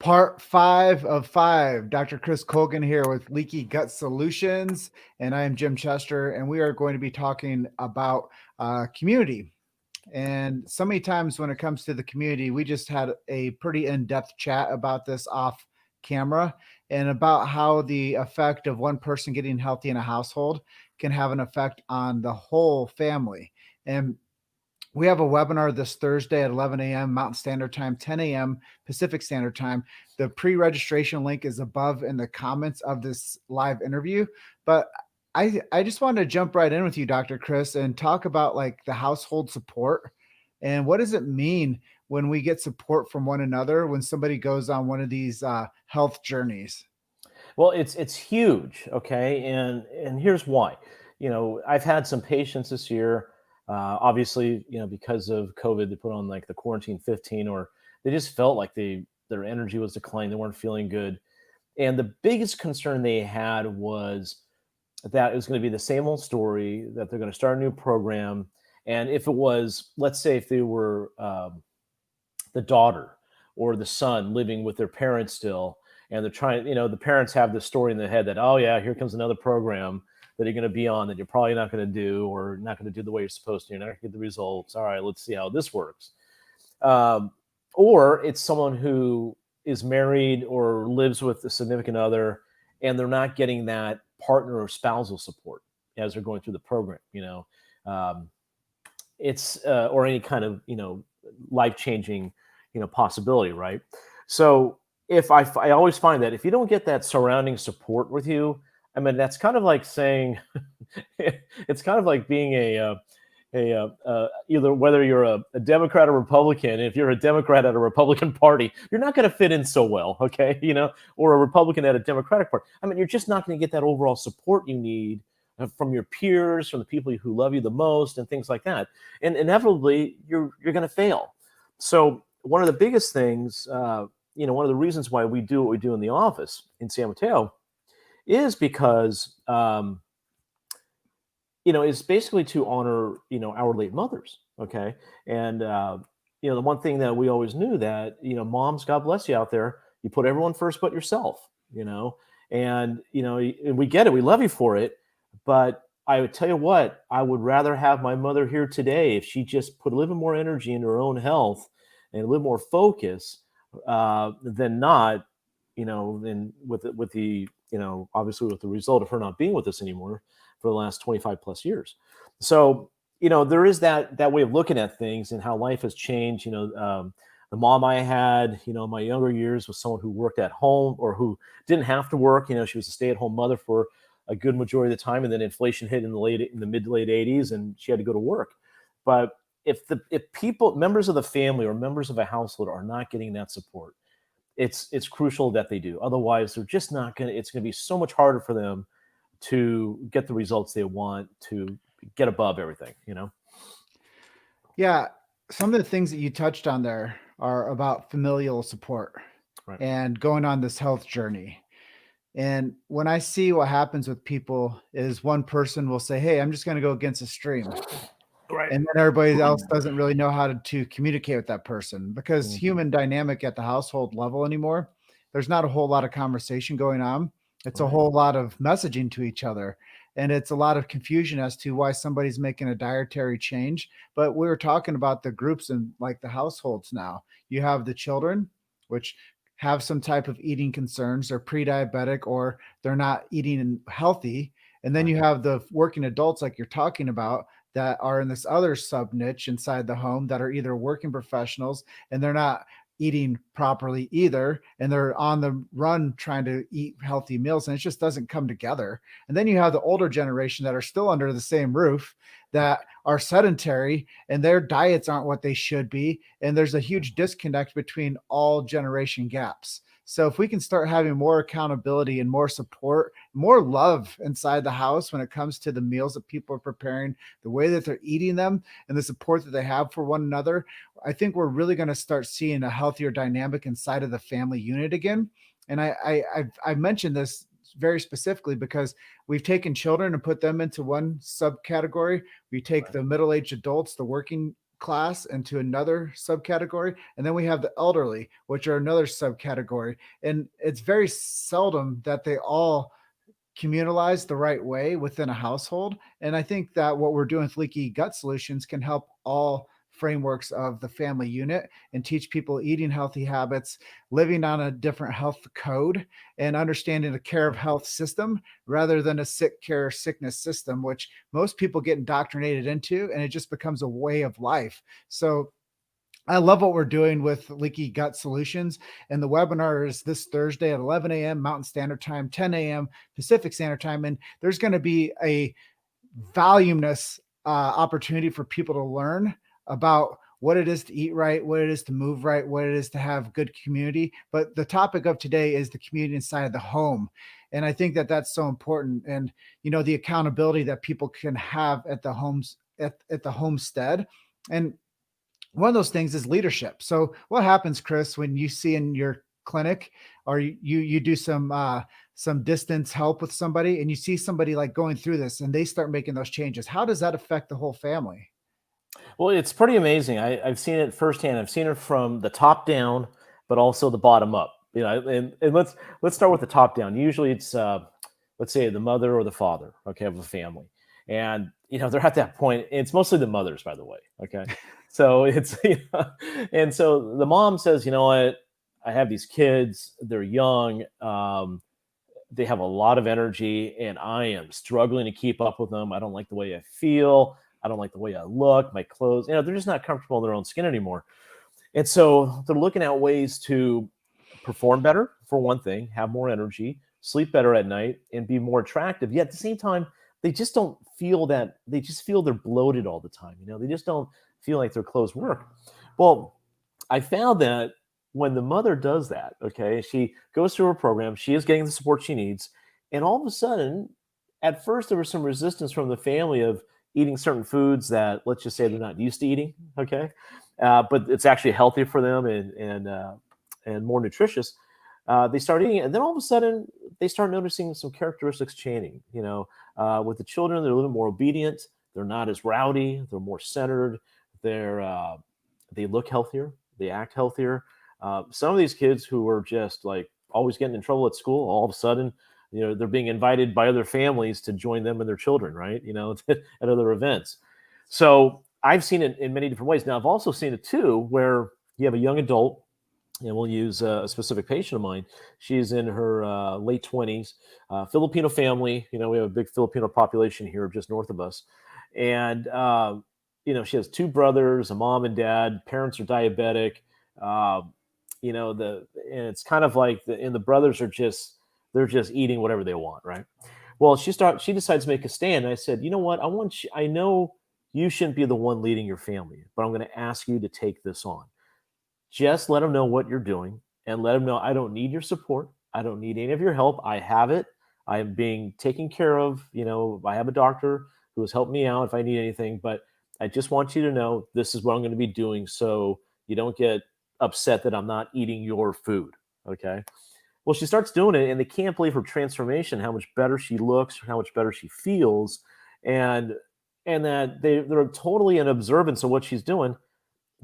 Part 5 of 5. Dr. Chris Colgin here with Leaky Gut Solutions, and I am Jim Chester, and we are going to be talking about community. And so many times when it comes to the community, we just had a pretty in-depth chat about this off camera and about how the effect of one person getting healthy in a household can have an effect on the whole family. And we have a webinar this Thursday at 11 a.m. Mountain Standard Time, 10 a.m. Pacific Standard Time. The pre-registration link is above in the comments of this live interview. But I just wanted to jump right in with you, Dr. Chris, and talk about like the household support and what does it mean when we get support from one another when somebody goes on one of these health journeys. Well, it's huge, okay, and here's why. I've had some patients this year. Obviously, because of COVID, they put on like the quarantine 15, or they just felt like their energy was declining. They weren't feeling good, and the biggest concern they had was that it was going to be the same old story. That they're going to start a new program, and if it was, let's say, if they were the daughter or the son living with their parents still, and they're trying, the parents have this story in their head that, oh yeah, here comes another program that you're going to be on that you're probably not going to do, or not going to do the way you're supposed to. You're not going to get the results. All right, let's see how this works. Or it's someone who is married or lives with a significant other, and they're not getting that partner or spousal support as they're going through the program. It's or any kind of life-changing possibility, right? So if I always find that if you don't get that surrounding support with you, I mean, that's kind of like saying it's kind of like being either whether you're a Democrat or Republican. If you're a Democrat at a Republican Party, you're not going to fit in so well, okay? Or a Republican at a Democratic Party. I mean, you're just not going to get that overall support you need from your peers, from the people who love you the most, and things like that. And inevitably, you're going to fail. So one of the biggest things, one of the reasons why we do what we do in the office in San Mateo is because, it's basically to honor, our late mothers. Okay. And, the one thing that we always knew that, moms, God bless you out there, you put everyone first but yourself, and, and we get it. We love you for it. But I would tell you what, I would rather have my mother here today if she just put a little bit more energy into her own health and a little more focus than not, and with the obviously with the result of her not being with us anymore for the last 25 plus years. So there is that way of looking at things and how life has changed. The mom I had, in my younger years was someone who worked at home or who didn't have to work. She was a stay-at-home mother for a good majority of the time, and then inflation hit in the mid to late 80s, and she had to go to work. But if people, members of the family or members of a household, are not getting that support, it's crucial that they do. Otherwise, they're just not going to. It's going to be so much harder for them to get the results they want, to get above everything. Yeah, some of the things that you touched on there are about familial support, right, and going on this health journey. And when I see what happens with people is one person will say, hey, I'm just going to go against the stream. Right. And then everybody else doesn't really know how to communicate with that person because human dynamic at the household level anymore, there's not a whole lot of conversation going on. It's a whole lot of messaging to each other. And it's a lot of confusion as to why somebody's making a dietary change. But we were talking about the groups and like the households now. You have the children, which have some type of eating concerns, they're pre-diabetic or they're not eating healthy. And then you have the working adults like you're talking about that are in this other sub niche inside the home that are either working professionals and they're not eating properly either. And they're on the run trying to eat healthy meals and it just doesn't come together. And then you have the older generation that are still under the same roof that are sedentary and their diets aren't what they should be. And there's a huge disconnect between all generation gaps. So if we can start having more accountability and more support, more love inside the house when it comes to the meals that people are preparing, the way that they're eating them and the support that they have for one another, I think we're really going to start seeing a healthier dynamic inside of the family unit again. And I mentioned this very specifically because we've taken children and put them into one subcategory. We take the middle-aged adults, the working class into another subcategory, and then we have the elderly, which are another subcategory. And it's very seldom that they all communalize the right way within a household. And I think that what we're doing with Leaky Gut Solutions can help all frameworks of the family unit and teach people eating healthy habits, living on a different health code, and understanding the care of health system rather than a sick care sickness system, which most people get indoctrinated into, and it just becomes a way of life. So I love what we're doing with Leaky Gut Solutions. And the webinar is this Thursday at 11 a.m. Mountain Standard Time, 10 a.m. Pacific Standard Time. And there's going to be a voluminous opportunity for people to learn about what it is to eat right, what it is to move right, what it is to have good community. But the topic of today is the community inside of the home. And I think that that's so important. And, the accountability that people can have at the homes, at the homestead. And one of those things is leadership. So what happens, Chris, when you see in your clinic, or you do some distance help with somebody, and you see somebody like going through this and they start making those changes? How does that affect the whole family? Well, it's pretty amazing. I've seen it firsthand. I've seen it from the top down, but also the bottom up. And let's start with the top down. Usually, it's let's say the mother or the father, okay, of a family, and they're at that point. It's mostly the mothers, by the way, okay. So it's and so the mom says, you know what, I have these kids. They're young. They have a lot of energy, and I am struggling to keep up with them. I don't like the way I feel. I don't like the way I look, my clothes. They're just not comfortable in their own skin anymore. And so they're looking at ways to perform better, for one thing, have more energy, sleep better at night, and be more attractive. Yet at the same time, they just don't feel that. They just feel they're bloated all the time. They just don't feel like their clothes work. Well, I found that when the mother does that, okay, she goes through her program, she is getting the support she needs. And all of a sudden, at first, there was some resistance from the family of eating certain foods that, let's just say, they're not used to eating, okay? But it's actually healthier for them and more nutritious. They start eating it, and then all of a sudden, they start noticing some characteristics changing. With the children, they're a little more obedient. They're not as rowdy. They're more centered. They look healthier. They act healthier. Some of these kids who were just like always getting in trouble at school, all of a sudden, they're being invited by other families to join them and their children, right? At other events. So I've seen it in many different ways. Now, I've also seen it too, where you have a young adult, and we'll use a specific patient of mine. She's in her late 20s, Filipino family. We have a big Filipino population here just north of us. And, she has two brothers, a mom and dad. Parents are diabetic. And it's kind of like the brothers are they're just eating whatever they want, right? Well, she decides to make a stand. And I said, you know what? I know you shouldn't be the one leading your family, but I'm going to ask you to take this on. Just let them know what you're doing and let them know I don't need your support. I don't need any of your help. I have it. I am being taken care of. I have a doctor who has helped me out if I need anything, but I just want you to know this is what I'm going to be doing, so you don't get upset that I'm not eating your food. Okay. Well, she starts doing it, and they can't believe her transformation, how much better she looks, how much better she feels, and that they're totally in observance of what she's doing.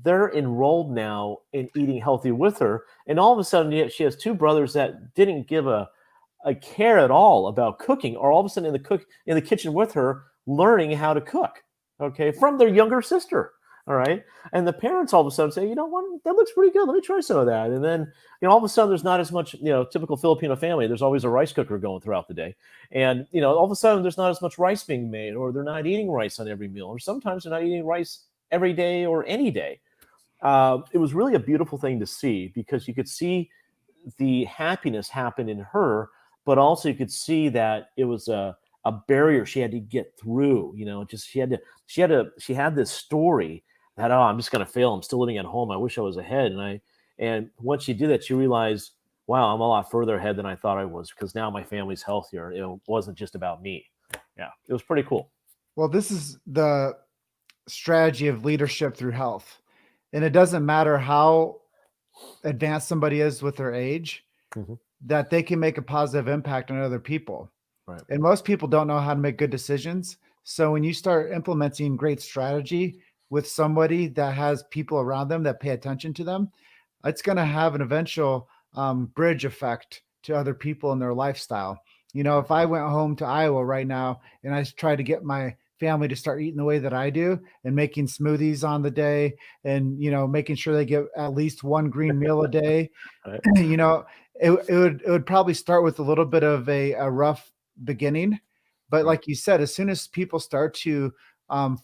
They're enrolled now in eating healthy with her, and all of a sudden, she has two brothers that didn't give a care at all about cooking, or all of a sudden in the kitchen with her, learning how to cook. Okay, from their younger sister. All right. And the parents all of a sudden say, you know what, that looks pretty good. Let me try some of that. And then, all of a sudden there's not as much, typical Filipino family. There's always a rice cooker going throughout the day. And, all of a sudden there's not as much rice being made, or they're not eating rice on every meal, or sometimes they're not eating rice every day or any day. It was really a beautiful thing to see, because you could see the happiness happen in her, but also you could see that it was a barrier she had to get through. She had this story that, oh, I'm just going to fail. I'm still living at home. I wish I was ahead. And once she did that, she realized, wow, I'm a lot further ahead than I thought I was, because now my family's healthier. It wasn't just about me. Yeah, it was pretty cool. Well, this is the strategy of leadership through health. And it doesn't matter how advanced somebody is with their age, that they can make a positive impact on other people. Right. And most people don't know how to make good decisions. So when you start implementing great strategy, with somebody that has people around them that pay attention to them, it's going to have an eventual bridge effect to other people in their lifestyle. You know, if I went home to Iowa right now and I tried to get my family to start eating the way that I do and making smoothies on the day and, you know, making sure they get at least one green meal a day, Right. you know, it would probably start with a little bit of a rough beginning. But Right. like you said, as soon as people start to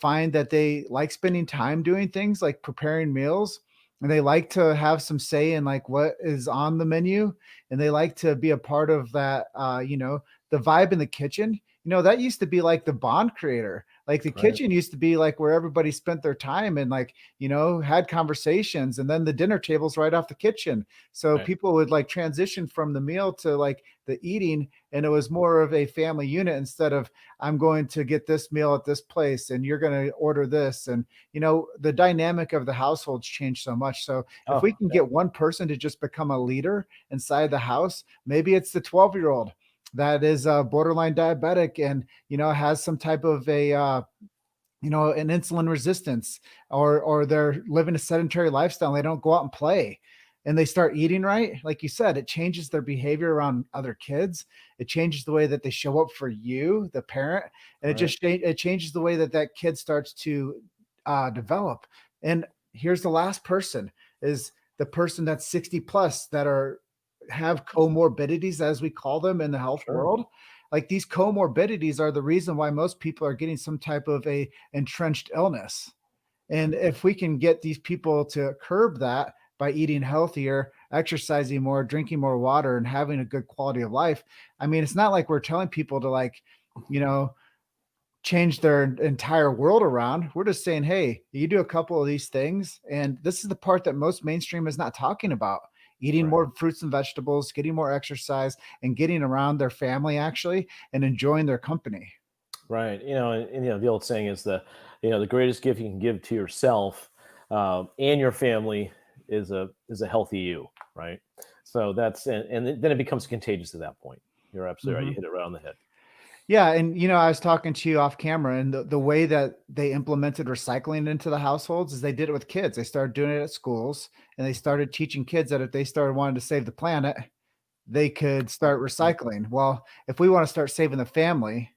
find that they like spending time doing things like preparing meals, and they like to have some say in like what is on the menu, and they like to be a part of that, you know, the vibe in the kitchen. You know, that used to be like the bond creator. Like the Right. kitchen used to be like where everybody spent their time and like, you know, had conversations, and then the dinner tables right off the kitchen. So Right. people would like transition from the meal to like the eating, and it was more of a family unit instead of I'm going to get this meal at this place and you're going to order this. And you know, the dynamic of the households changed so much. So if we Oh, can get one person to just become a leader inside the house, maybe it's the 12-year-old that is borderline diabetic and, you know, has some type of a you know, an insulin resistance, or they're living a sedentary lifestyle and they don't go out and play, and they start eating right. Like you said, it changes their behavior around other kids. It changes the way that they show up for you, the parent, and right. it changes the way that that kid starts to develop. And here's the last person is the person that's 60 plus that are have comorbidities, as we call them in the health Sure. world. Like these comorbidities are the reason why most people are getting some type of a entrenched illness. And Right. if we can get these people to curb that by eating healthier, exercising more, drinking more water, and having a good quality of life, I mean, it's not like we're telling people to like, you know, change their entire world around. We're just saying, hey, you do a couple of these things. And this is the part that most mainstream is not talking about: eating Right. more fruits and vegetables, getting more exercise, and getting around their family actually and enjoying their company. Right. And, the old saying is the greatest gift you can give to yourself and your family is a healthy you. Right. So and then it becomes contagious at that point. You're absolutely right. You Mhm. hit it right on the head. Yeah, and you know, I was talking to you off camera, and the way that they implemented recycling into the households is they did it with kids. They started doing it at schools, and they started teaching kids that if they started wanting to save the planet, they could start Right. recycling. Well, if we want to start saving the family,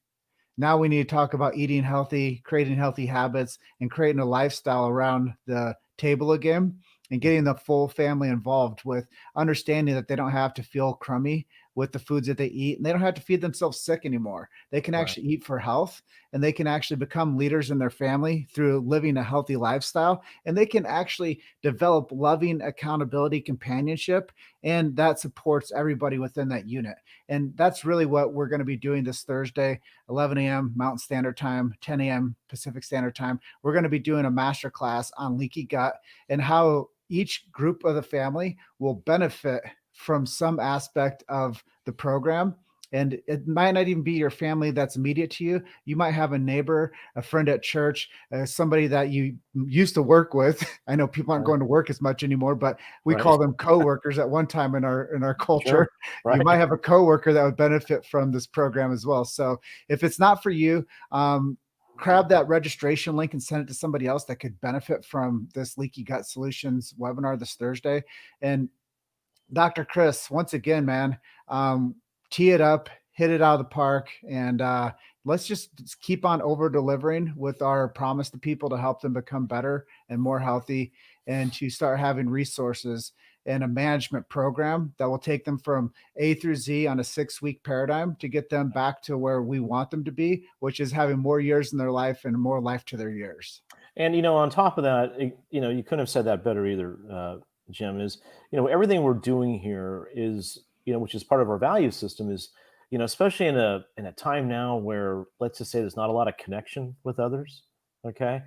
now we need to talk about eating healthy, creating healthy habits, and creating a lifestyle around the table again, and getting the full family involved with understanding that they don't have to feel crummy with the foods that they eat, and they don't have to feed themselves sick anymore. They can Right. actually eat for health, and they can actually become leaders in their family through living a healthy lifestyle, and they can actually develop loving accountability, companionship, and that supports everybody within that unit. And that's really what we're going to be doing this Thursday, 11 a.m. Mountain Standard Time, 10 a.m. Pacific Standard Time. We're going to be doing a master class on leaky gut and how each group of the family will benefit from some aspect of the program. And it might not even be your family that's immediate to you. You might have a neighbor, a friend at church, somebody that you used to work with. I know people aren't Right. going to work as much anymore, but we Right. call them coworkers at one time in our culture. Sure. You might Right. have a coworker that would benefit from this program as well. So if it's not for you, grab that registration link and send it to somebody else that could benefit from this Leaky Gut Solutions webinar this Thursday. And Dr. Chris, once again, man, tee it up, hit it out of the park, and let's just keep on over delivering with our promise to people to help them become better and more healthy, and to start having resources and a management program that will take them from A through Z on a 6-week paradigm to get them back to where we want them to be, which is having more years in their life and more life to their years. And on top of that, you couldn't have said that better either, Jim. Is everything we're doing here is which is part of our value system is especially in a time now where, let's just say, there's not a lot of connection with others. Okay,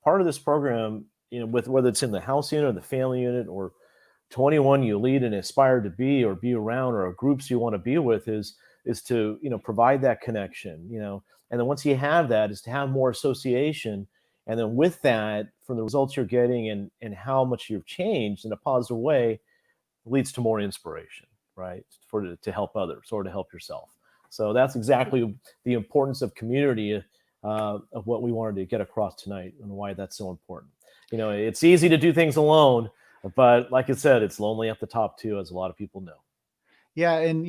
part of this program, with whether it's in the house unit or the family unit or 21 you lead and aspire to be or be around, or groups you want to be with, is to provide that connection, and then once you have that, is to have more association, and then with that, from the results you're getting and how much you've changed in a positive way, leads to more inspiration, right, to help others or to help yourself. So that's exactly the importance of community, of what we wanted to get across tonight and why that's so important. It's easy to do things alone, but like I said, it's lonely at the top too, as a lot of people know. Yeah, and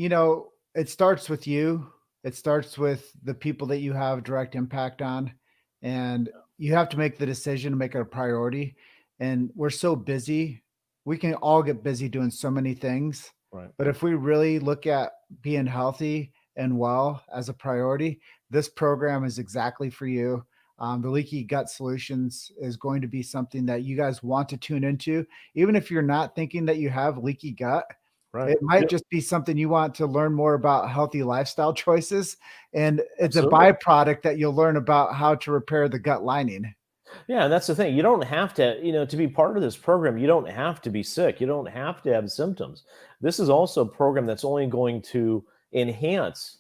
it starts with you. It starts with the people that you have direct impact on, and you have to make the decision to make it a priority. And we're so busy. We can all get busy doing so many things. Right. But if we really look at being healthy and well as a priority, this program is exactly for you. The Leaky Gut Solutions is going to be something that you guys want to tune into, even if you're not thinking that you have leaky gut. Right. It might Yep. just be something you want to learn more about healthy lifestyle choices, and it's a Absolutely. byproduct that you'll learn about how to repair the gut lining. Yeah, and that's the thing. You don't have to, to be part of this program, you don't have to be sick. You don't have to have symptoms. This is also a program that's only going to enhance,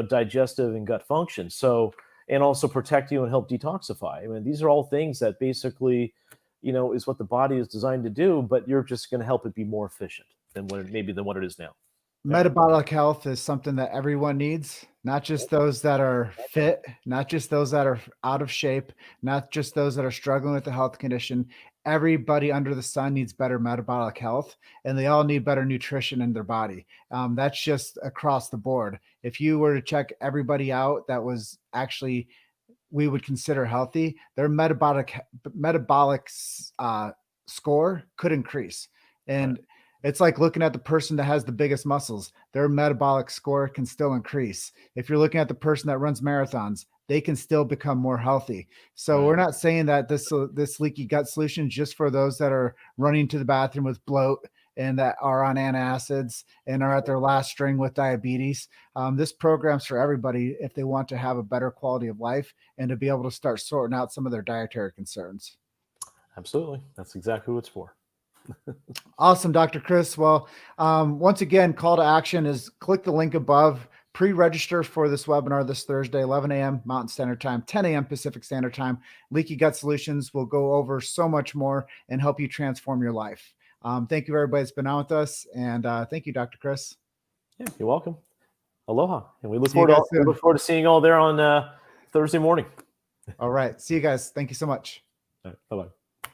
digestive and gut function. So, and also protect you and help detoxify. I mean, these are all things that basically, is what the body is designed to do, but you're just going to help it be more efficient than what it is now. Yeah. Metabolic health is something that everyone needs, not just those that are fit, not just those that are out of shape, not just those that are struggling with a health condition. Everybody under the sun needs better metabolic health, and they all need better nutrition in their body. That's just across the board. If you were to check everybody out that was actually we would consider healthy, their metabolic score could increase. And Right. it's like looking at the person that has the biggest muscles, their metabolic score can still increase. If you're looking at the person that runs marathons, they can still become more healthy. So Right. we're not saying that this leaky gut solution is just for those that are running to the bathroom with bloat and that are on antacids and are at their last string with diabetes. This program's for everybody if they want to have a better quality of life and to be able to start sorting out some of their dietary concerns. Absolutely. That's exactly what it's for. Awesome, Dr. Chris. Well, once again, call to action is click the link above, pre-register for this webinar this Thursday, 11 a.m. Mountain Standard Time, 10 a.m. Pacific Standard Time. Leaky Gut Solutions will go over so much more and help you transform your life. Thank you, everybody that's been on with us. And thank you, Dr. Chris. Yeah, you're welcome. Aloha. And we look See you forward to guys soon. seeing you all there on Thursday morning. All right. See you guys. Thank you so much. All right, bye-bye.